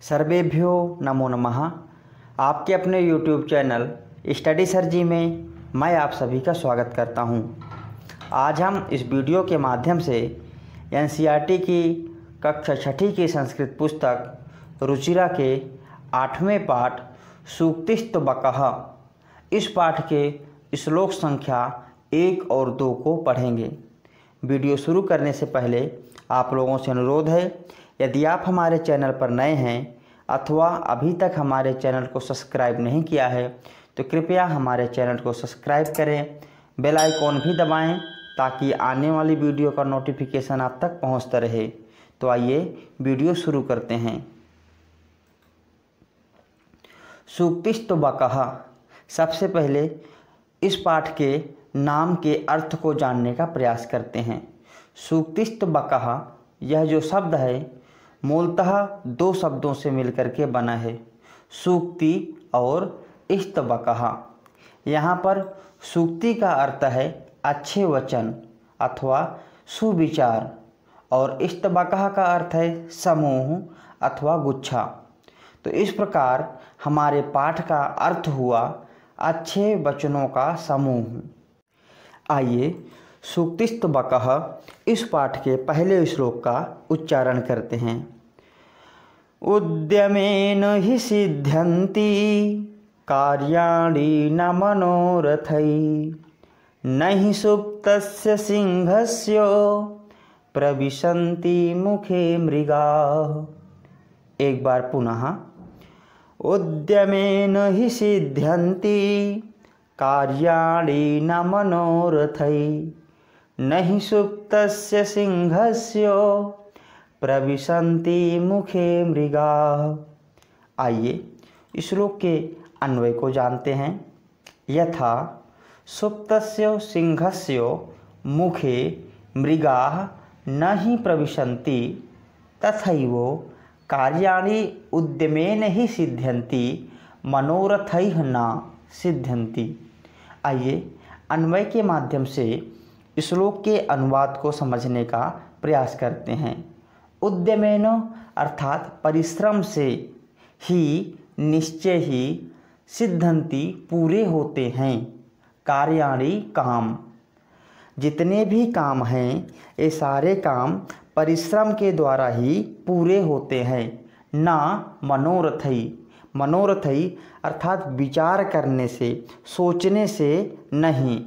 सर्वेभ्यो नमो नमः। आपके अपने YouTube चैनल स्टडी सर जी में मैं आप सभी का स्वागत करता हूं। आज हम इस वीडियो के माध्यम से NCERT की कक्षा 6ठी की संस्कृत पुस्तक रुचिरा के 8वें पाठ सूक्तिस्तु बकः इस पाठ के श्लोक संख्या 1 और 2 को पढ़ेंगे। वीडियो शुरू करने से पहले आप लोगों से अनुरोध है, यदि आप हमारे चैनल पर नए हैं अथवा अभी तक हमारे चैनल को सब्सक्राइब नहीं किया है तो कृपया हमारे चैनल को सब्सक्राइब करें, बेल आइकॉन भी दबाएं ताकि आने वाली वीडियो का नोटिफिकेशन आप तक पहुंचता रहे। तो आइए वीडियो शुरू करते हैं। सूक्तिस्तु बकः। सबसे पहले इस पाठ के नाम के अर्थ को जानने का प्रयास करते हैं। सूक्तिस्तु बकः यह जो शब्द है मूलतः 2 शब्दों से मिलकर के बना है, सूक्ति और इस्तबकः। यहाँ पर सूक्ति का अर्थ है अच्छे वचन अथवा सुविचार और इस्तबकः का अर्थ है समूह अथवा गुच्छा। तो इस प्रकार हमारे पाठ का अर्थ हुआ अच्छे वचनों का समूह। आइए सूक्तिस्तु बकः इस पाठ के पहले श्लोक का उच्चारण करते हैं। उद्यमेन हि सिद्ध्यन्ति कार्याणि न मनोरथैः न हि सुप्तस्य सिंहस्य प्रविशन्ति मुखे मृगाः। एक बार पुनः। उद्यमेन हि सिद्ध्यन्ति कार्याणि न मनोरथैः न हि सुप्तस्य सिंहस्य प्रविशन्ति मुखे मृगाः। आइए श्लोक के अन्वय को जानते हैं। यथा सुप्तस्य सिंहस्य मुखे मृगाः न हि प्रविशन्ति तथैव कार्याणि उद्यमेन हि सिद्ध्यन्ति मनोरथैः न सिद्ध्यन्ति। आइए अन्वय के माध्यम से श्लोक के अनुवाद को समझने का प्रयास करते हैं। उद्यमेन अर्थात परिश्रम से, ही निश्चय ही, सिद्ध्यन्ति पूरे होते हैं, कार्याणि काम, जितने भी काम हैं ये सारे काम परिश्रम के द्वारा ही पूरे होते हैं। ना मनोरथई, मनोरथई अर्थात विचार करने से, सोचने से नहीं।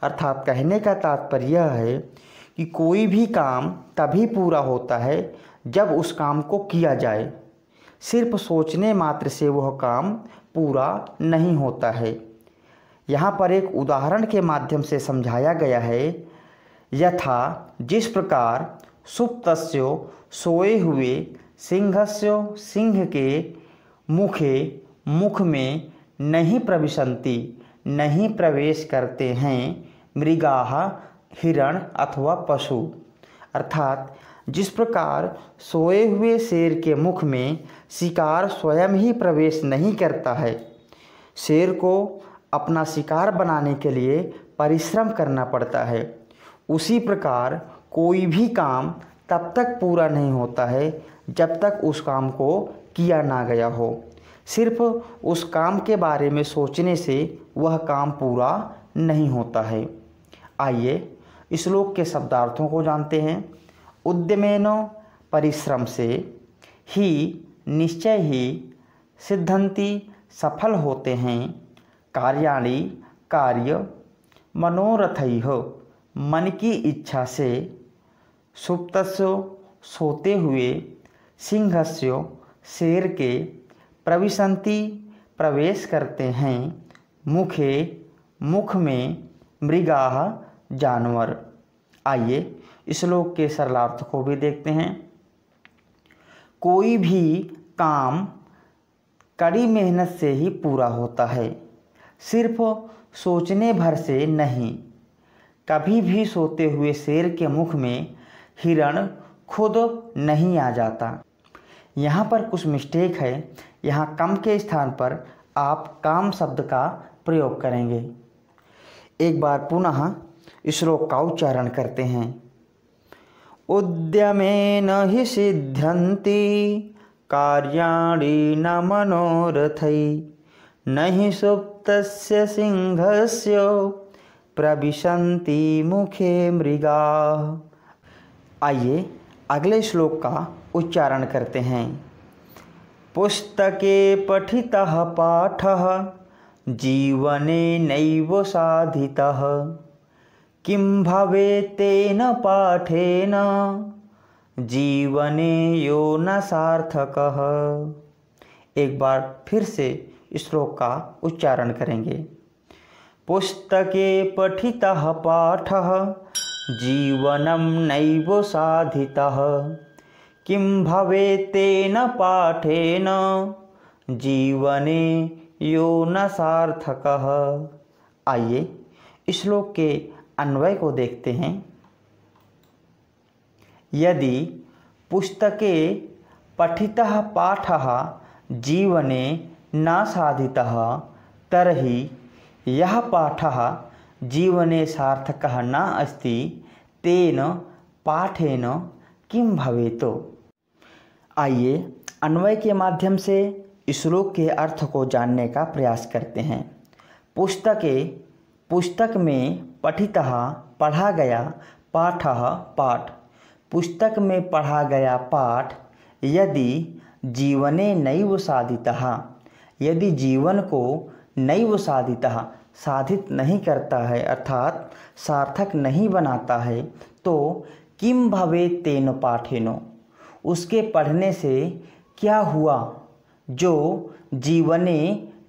अर्थात कहने का तात्पर्य यह है कि कोई भी काम तभी पूरा होता है जब उस काम को किया जाए। सिर्फ सोचने मात्र से वह काम पूरा नहीं होता है। यहाँ पर एक उदाहरण के माध्यम से समझाया गया है। यथा जिस प्रकार सुप्तस्य सोए हुए सिंहस्य सिंह के मुखे मुख में नहीं प्रविशन्ति नहीं प्रवेश करते हैं मृगाः हिरण अथवा पशु। अर्थात जिस प्रकार सोए हुए शेर के मुख में शिकार स्वयं ही प्रवेश नहीं करता है, शेर को अपना शिकार बनाने के लिए परिश्रम करना पड़ता है, उसी प्रकार कोई भी काम तब तक पूरा नहीं होता है जब तक उस काम को किया ना गया हो। सिर्फ उस काम के बारे में सोचने से वह काम पूरा नहीं होता है। आइए श्लोक के शब्दार्थों को जानते हैं। उद्यमेन परिश्रम से, ही निश्चय ही, सिद्ध्यन्ति सफल होते हैं, कार्याणि कार्य, मनोरथैः मन की इच्छा से, सुप्तस्य सोते हुए, सिंहस्य शेर के, प्रविशन्ति प्रवेश करते हैं, मुखे मुख में, मृगाः जानवर। आइए श्लोक के सरलार्थ को भी देखते हैं। कोई भी काम कड़ी मेहनत से ही पूरा होता है, सिर्फ सोचने भर से नहीं। कभी भी सोते हुए शेर के मुख में हिरण खुद नहीं आ जाता। यहाँ पर कुछ मिस्टेक है। यहाँ कम के स्थान पर आप काम शब्द का प्रयोग करेंगे। एक बार पुनः श्लोक का उच्चारण करते हैं। उद्यमेन हि सिद्ध्यन्ति कार्याणि न मनोरथै नहि सुप्तस्य सिंहस्य प्रविशन्ति मुखे मृगाः। आइए अगले श्लोक का उच्चारण करते हैं। पुस्तके पठितः पाठः जीवने नैव साधितः किं भवेत् तेन पाठेन जीवने यो न सार्थकः। एक बार फिर से श्लोक का उच्चारण करेंगे। पुस्तके पठितः पाठः जीवनं नैव साधितः किं भवेत् तेन पाठेन जीवने यो न सार्थकः। आइए श्लोक के अन्वय को देखते हैं। यदि पुस्तके पठितः पाठः जीवने न साधितः तर्हि यः पाठः जीवने सार्थकः न अस्ति तेन पाठेन किं भवेत्। आइए अन्वय के माध्यम से श्लोक के अर्थ को जानने का प्रयास करते हैं। पुस्तके पुस्तक में पठितः पढ़ा गया पाठः पाठ पुस्तक में पढ़ा गया पाठ यदि जीवने नैव साधितः यदि जीवन को नैव साधितः साधित नहीं करता है अर्थात सार्थक नहीं बनाता है तो किम भवेत् तेन पाठेन उसके पढ़ने से क्या हुआ जो जीवने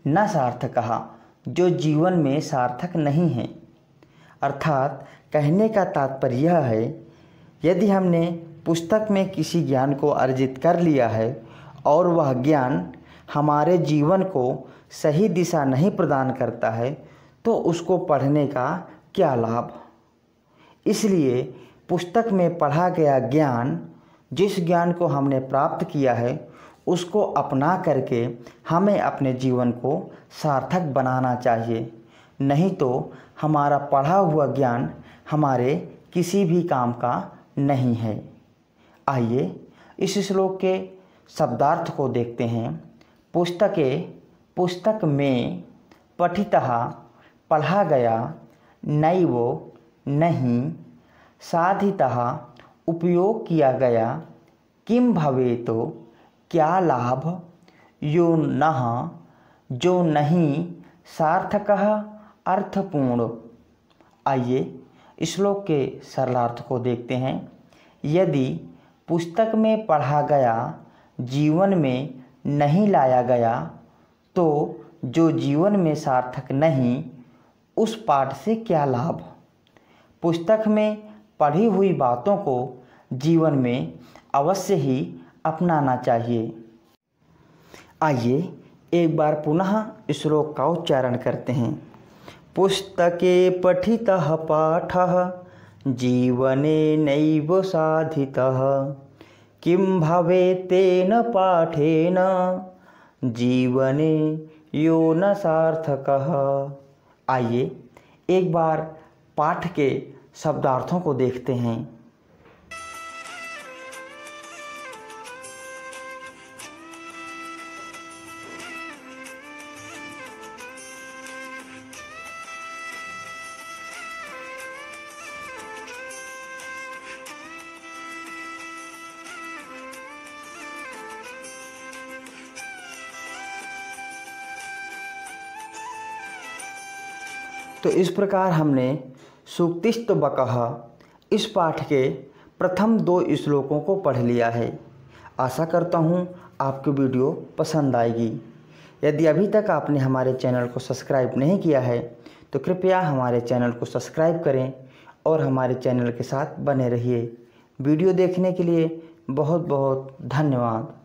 न सार्थकः जो जीवन में सार्थक नहीं है। अर्थात कहने का तात्पर्य यह है यदि हमने पुस्तक में किसी ज्ञान को अर्जित कर लिया है और वह ज्ञान हमारे जीवन को सही दिशा नहीं प्रदान करता है तो उसको पढ़ने का क्या लाभ। इसलिए पुस्तक में पढ़ा गया ज्ञान जिस ज्ञान को हमने प्राप्त किया है उसको अपना करके हमें अपने जीवन को सार्थक बनाना चाहिए, नहीं तो हमारा पढ़ा हुआ ज्ञान हमारे किसी भी काम का नहीं है। आइए इस श्लोक के शब्दार्थ को देखते हैं। पुस्तके पुस्तक में पठितः पढ़ा गया नैव नहीं साधितः उपयोग किया गया किम भवेत् क्या लाभ यो नः जो नहीं सार्थकः अर्थपूर्ण। आइए श्लोक के सरलार्थ को देखते हैं। यदि पुस्तक में पढ़ा गया जीवन में नहीं लाया गया तो जो जीवन में सार्थक नहीं उस पाठ से क्या लाभ। पुस्तक में पढ़ी हुई बातों को जीवन में अवश्य ही अपनाना चाहिए। आइए एक बार पुनः श्लोक का उच्चारण करते हैं। पुस्तके पठितः पाठः जीवने नैव साधितः किं भवेत् तेन पाठेन जीवने यो न सार्थकः। आइए एक बार पाठ के शब्दार्थों को देखते हैं। तो इस प्रकार हमने सूक्तिस्तवकः इस पाठ के प्रथम 2 श्लोकों को पढ़ लिया है। आशा करता हूँ आपको वीडियो पसंद आएगी। यदि अभी तक आपने हमारे चैनल को सब्सक्राइब नहीं किया है तो कृपया हमारे चैनल को सब्सक्राइब करें और हमारे चैनल के साथ बने रहिए। वीडियो देखने के लिए बहुत बहुत धन्यवाद।